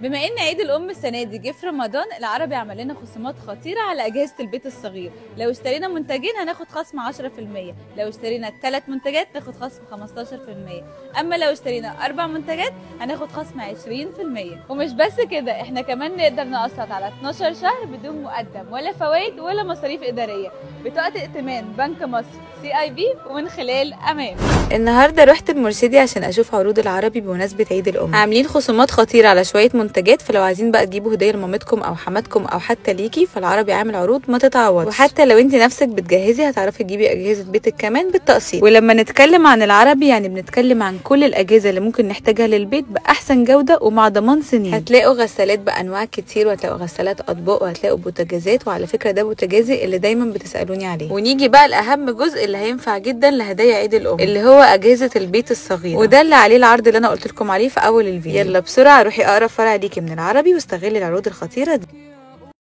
بما ان عيد الام السنه دي جه في رمضان، العربي عمل لنا خصومات خطيره على اجهزه البيت الصغير. لو اشترينا منتجين هناخد خصم 10%، لو اشترينا 3 منتجات ناخد خصم 15%، اما لو اشترينا 4 منتجات هناخد خصم 20%. ومش بس كده، احنا كمان نقدر نقسط على 12 شهر بدون مقدم ولا فوائد ولا مصاريف اداريه، بطاقه ائتمان بنك مصر CIB ومن خلال امان. النهارده رحت المرشدي عشان اشوف عروض العربي بمناسبه عيد الام. عاملين خصومات خطيره على شويه منتجات، فلو عايزين بقى تجيبوا هديه لمامتكم او حماتكم او حتى ليكي، فالعربي عامل عروض ما تتعوضش. وحتى لو انت نفسك بتجهزي هتعرفي تجيبي اجهزه بيتك كمان بالتقسيط. ولما نتكلم عن العربي يعني بنتكلم عن كل الاجهزه اللي ممكن نحتاجها للبيت باحسن جوده ومع ضمان سنين. هتلاقوا غسالات بانواع كتير، وهتلاقوا غسالات اطباق، وهتلاقوا بوتاجازات. وعلى فكره ده بوتاجازي اللي دايما بتسالوني عليه. ونيجي بقى لاهم جزء اللي هينفع جدا لهدايا عيد الام، اللي هو اجهزه البيت الصغيره، وده اللي عليه العرض اللي انا قلت لكم عليه في اول الفيديو. يلا بسرعه روحي اقرب فرع ليكي من العربي واستغلي العروض الخطيره دي.